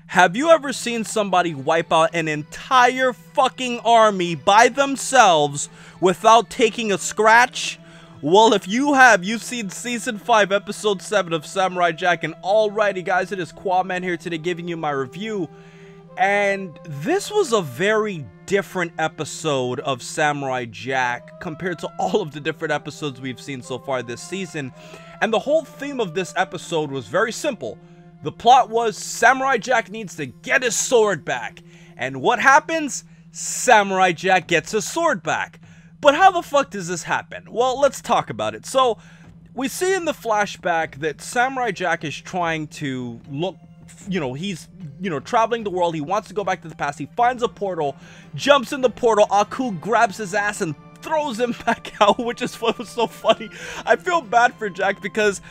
Have you ever seen somebody wipe out an entire fucking army by themselves without taking a scratch? Well, if you have, you've seen Season 5, Episode 7 of Samurai Jack, and alrighty guys, it is Qaaman here today giving you my review. And this was a very different episode of Samurai Jack compared to all of the different episodes we've seen so far this season. And the whole theme of this episode was very simple. The plot was Samurai Jack needs to get his sword back. And what happens? Samurai Jack gets his sword back. But how the fuck does this happen? Well, let's talk about it. So, we see in the flashback that Samurai Jack is trying to look, he's, traveling the world. He wants to go back to the past. He finds a portal, jumps in the portal. Aku grabs his ass and throws him back out, which is what was so funny. I feel bad for Jack because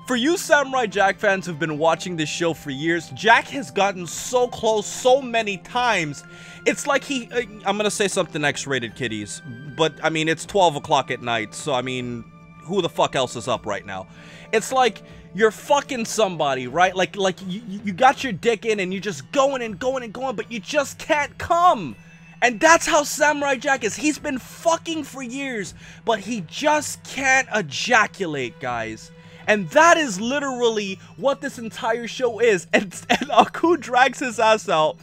for you Samurai Jack fans who've been watching this show for years, Jack has gotten so close so many times. It's like I'm gonna say something X-rated, kiddies, but I mean, it's 12 o'clock at night, so I mean, who the fuck else is up right now? It's like you're fucking somebody, right? Like you got your dick in and you're just going and going and going, but you just can't come. And that's how Samurai Jack is. He's been fucking for years, but he just can't ejaculate, guys. And that is literally what this entire show is. And Aku drags his ass out.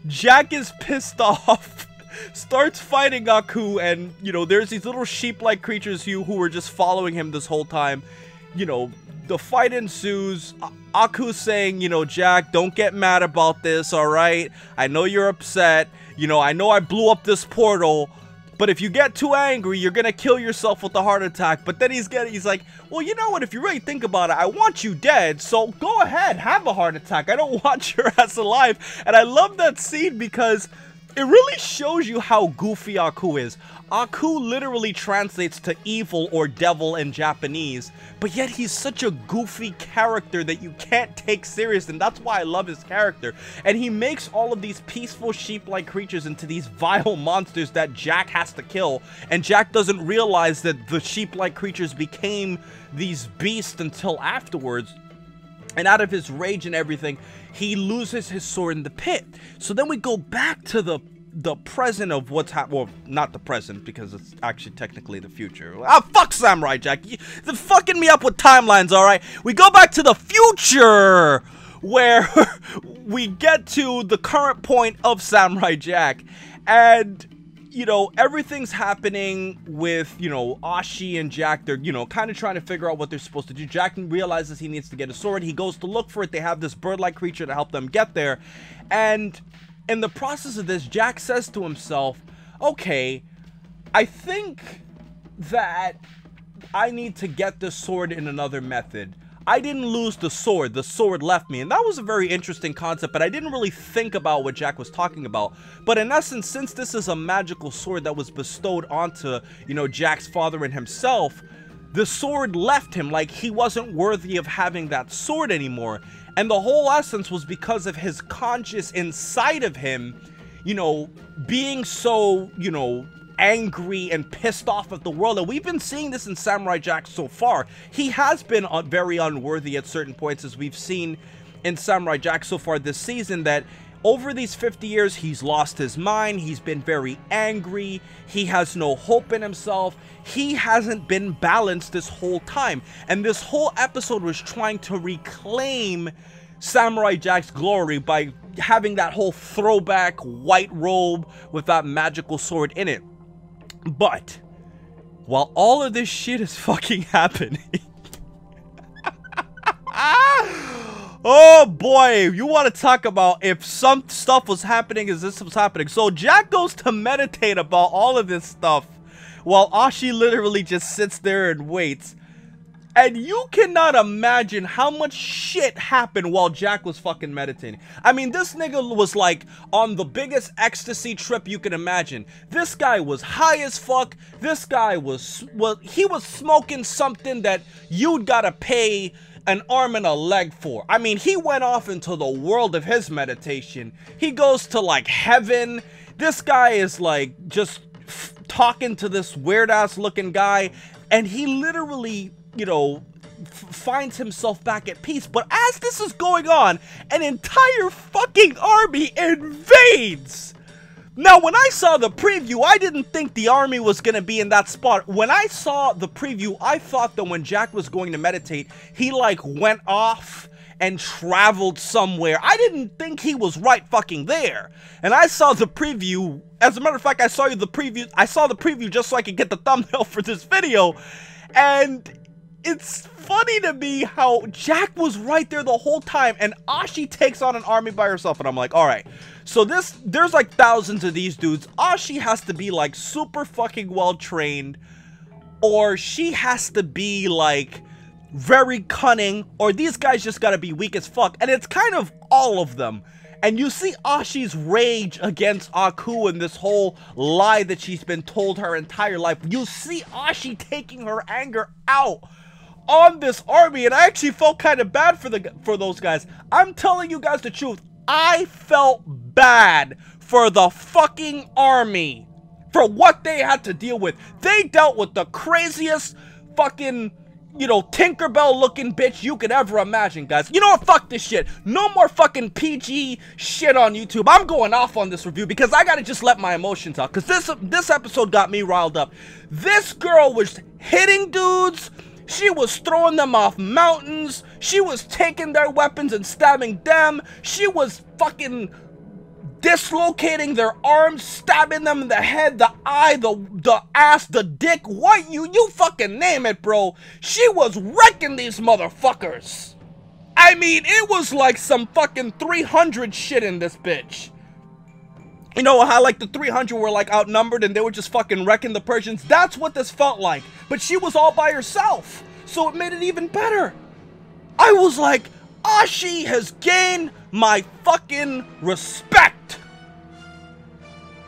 Jack is pissed off, starts fighting Aku, and, there's these little sheep-like creatures who were just following him this whole time. The fight ensues. Aku's saying, Jack, don't get mad about this, alright? I know you're upset. I know I blew up this portal. But if you get too angry, you're gonna kill yourself with a heart attack. But then he's like, well, you know what? If you really think about it, I want you dead. So go ahead, have a heart attack. I don't want your ass alive. And I love that scene because it really shows you how goofy Aku is. Aku literally translates to evil or devil in Japanese, but yet he's such a goofy character that you can't take serious, and that's why I love his character. And he makes all of these peaceful sheep-like creatures into these vile monsters that Jack has to kill, and Jack doesn't realize that the sheep-like creatures became these beasts until afterwards. And out of his rage and everything, he loses his sword in the pit. So then we go back to the present of what's happening. Well, not the present, because it's actually technically the future. Ah, fuck Samurai Jack. They're fucking me up with timelines, alright? We go back to the future, where we get to the current point of Samurai Jack. And everything's happening with, Ashi and Jack. They're, kind of trying to figure out what they're supposed to do. Jack realizes he needs to get a sword. He goes to look for it. They have this bird-like creature to help them get there. And in the process of this, Jack says to himself, okay, I think that I need to get this sword in another method. I didn't lose the sword left me. And that was a very interesting concept, but I didn't really think about what Jack was talking about. But in essence, since this is a magical sword that was bestowed onto, Jack's father and himself, the sword left him, like he wasn't worthy of having that sword anymore. And the whole essence was because of his conscience inside of him, being so, angry and pissed off at the world. And we've been seeing this in Samurai Jack so far. He has been very unworthy at certain points, as we've seen in Samurai Jack so far this season, that over these 50 years, he's lost his mind. He's been very angry. He has no hope in himself. He hasn't been balanced this whole time. And this whole episode was trying to reclaim Samurai Jack's glory by having that whole throwback white robe with that magical sword in it. But while all of this shit is fucking happening, oh boy, you want to talk about if some stuff was happening as this was happening. So Jack goes to meditate about all of this stuff while Ashi literally just sits there and waits. And you cannot imagine how much shit happened while Jack was fucking meditating. I mean, this nigga was like on the biggest ecstasy trip you can imagine. This guy was high as fuck. This guy was, well, he was smoking something that you'd gotta pay an arm and a leg for. I mean, he went off into the world of his meditation. He goes to like heaven. This guy is like just talking to this weird ass looking guy, and he literally you know, finds himself back at peace. But as this is going on, an entire fucking army invades. Now, when I saw the preview, I didn't think the army was going to be in that spot. When I saw the preview, I thought that when Jack was going to meditate, he, like, went off and traveled somewhere. I didn't think he was right fucking there. And I saw the preview. As a matter of fact, I saw the preview just so I could get the thumbnail for this video. And it's funny to me how Jack was right there the whole time, and Ashi takes on an army by herself, and I'm like, alright, so there's like thousands of these dudes. Ashi has to be like super fucking well trained, or she has to be like very cunning, or these guys just gotta be weak as fuck, and it's kind of all of them. And you see Ashi's rage against Aku and this whole lie that she's been told her entire life. You see Ashi taking her anger out on this army, and I actually felt kind of bad for those guys. I'm telling you guys the truth. I felt bad for the fucking army for what they had to deal with. They dealt with the craziest fucking, you know, Tinkerbell looking bitch you could ever imagine, guys. You know what? Fuck this shit. No more fucking PG shit on YouTube. I'm going off on this review because I gotta just let my emotions out, because this episode got me riled up. This girl was hitting dudes. She was throwing them off mountains. She was taking their weapons and stabbing them. She was fucking dislocating their arms, stabbing them in the head, the eye, the ass, the dick, what you fucking name it, bro. She was wrecking these motherfuckers. I mean, it was like some fucking 300 shit in this bitch. You know how like the 300 were like outnumbered and they were just fucking wrecking the Persians? That's what this felt like. But she was all by herself, so it made it even better. I was like, Ashi has gained my fucking respect.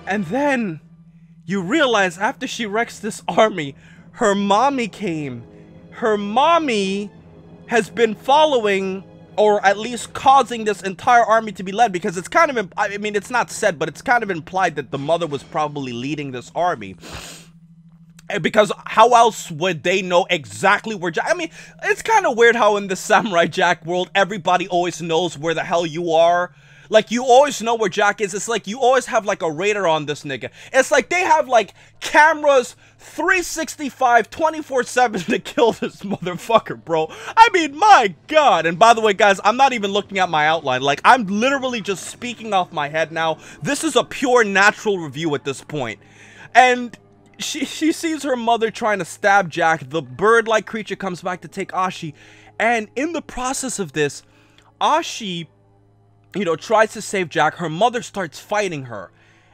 And then you realize after she wrecks this army, her mommy came. Her mommy has been following, or at least causing, this entire army to be led, because it's kind of, I mean, it's not said, but it's kind of implied that the mother was probably leading this army. Because how else would they know exactly where Jack... I mean, it's kind of weird how in the Samurai Jack world, everybody always knows where the hell you are. Like, you always know where Jack is. It's like you always have, like, a radar on this nigga. It's like they have, like, cameras 365, 24/7 to kill this motherfucker, bro. I mean, my God. And by the way, guys, I'm not even looking at my outline. Like, I'm literally just speaking off my head now. This is a pure natural review at this point. And she sees her mother trying to stab Jack. The bird-like creature comes back to take Ashi. And in the process of this, Ashi, you know, tries to save Jack. Her mother starts fighting her.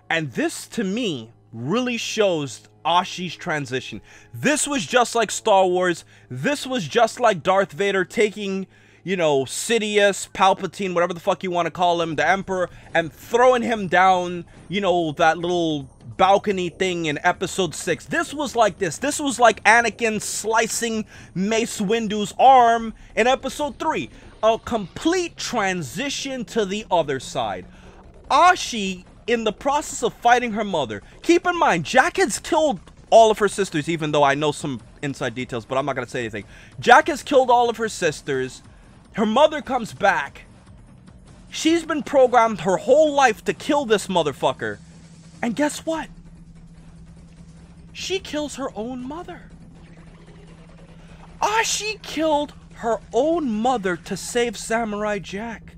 And this, to me, really shows Ashi's transition. This was just like Star Wars. This was just like Darth Vader taking, you know, Sidious, Palpatine, whatever the fuck you want to call him, the Emperor, and throwing him down, you know, that little balcony thing in episode 6. This was like this. This was like Anakin slicing Mace Windu's arm in episode 3. A complete transition to the other side. Ashi, in the process of fighting her mother, keep in mind, Jack has killed all of her sisters, even though I know some inside details, but I'm not going to say anything. Jack has killed all of her sisters. Her mother comes back. She's been programmed her whole life to kill this motherfucker. And guess what? She kills her own mother. Ashi killed her own mother to save Samurai Jack.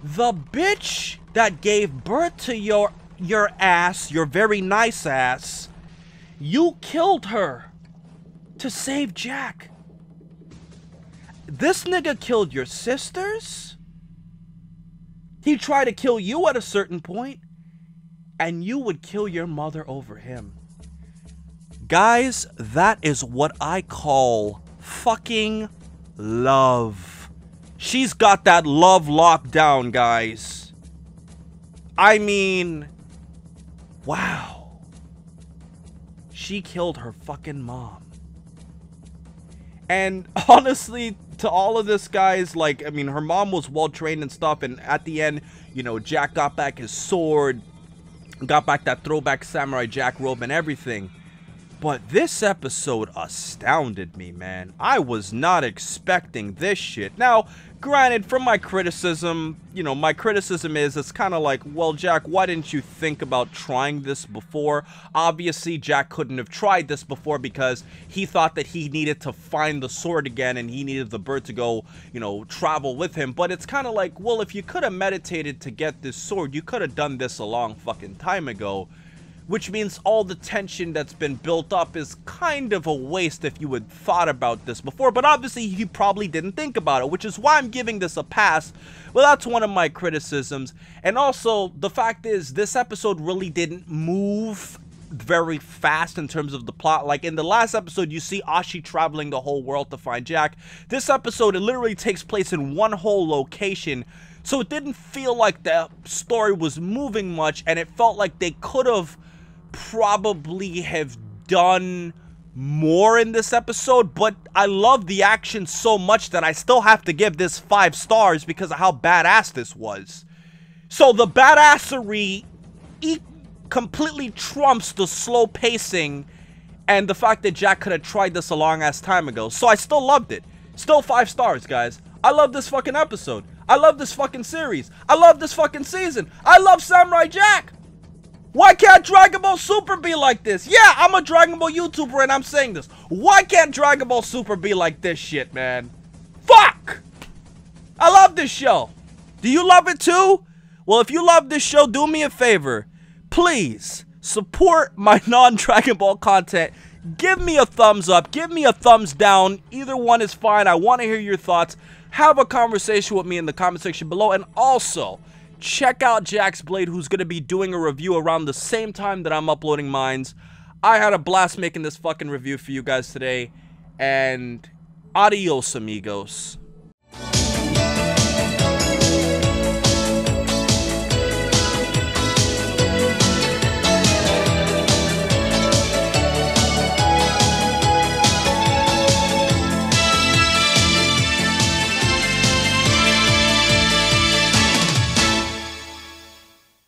The bitch that gave birth to your ass, your very nice ass, you killed her to save Jack. This nigga killed your sisters. He tried to kill you at a certain point, and you would kill your mother over him. Guys, that is what I call fucking love. She's got that love locked down, guys. I mean, wow. She killed her fucking mom. And honestly, to all of this, guys, like, I mean, her mom was well trained and stuff, and at the end, you know, Jack got back his sword, got back that throwback Samurai Jack robe and everything. But this episode astounded me, man. I was not expecting this shit. Now, granted, from my criticism, you know, my criticism is it's kind of like, well, Jack, why didn't you think about trying this before? Obviously, Jack couldn't have tried this before because he thought that he needed to find the sword again and he needed the bird to go, you know, travel with him. But it's kind of like, well, if you could have meditated to get this sword, you could have done this a long fucking time ago. Which means all the tension that's been built up is kind of a waste if you had thought about this before. But obviously, he probably didn't think about it, which is why I'm giving this a pass. Well, that's one of my criticisms. And also, the fact is, this episode really didn't move very fast in terms of the plot. Like, in the last episode, you see Ashi traveling the whole world to find Jack. This episode, it literally takes place in one whole location. So it didn't feel like the story was moving much, and it felt like they could have probably have done more in this episode, but I love the action so much that I still have to give this 5 stars because of how badass this was. So the badassery completely trumps the slow pacing and the fact that Jack could have tried this a long ass time ago. So I still loved it. Still 5 stars, guys. I love this fucking episode. I love this fucking series. I love this fucking season. I love Samurai Jack. Why can't Dragon Ball Super be like this? Yeah, I'm a Dragon Ball YouTuber and I'm saying this. Why can't Dragon Ball Super be like this shit, man? Fuck! I love this show. Do you love it too? Well, if you love this show, do me a favor. Please, support my non-Dragon Ball content. Give me a thumbs up. Give me a thumbs down. Either one is fine. I want to hear your thoughts. Have a conversation with me in the comment section below. And also, check out JaxBlade, who's going to be doing a review around the same time that I'm uploading mines. I had a blast making this fucking review for you guys today. And adios, amigos.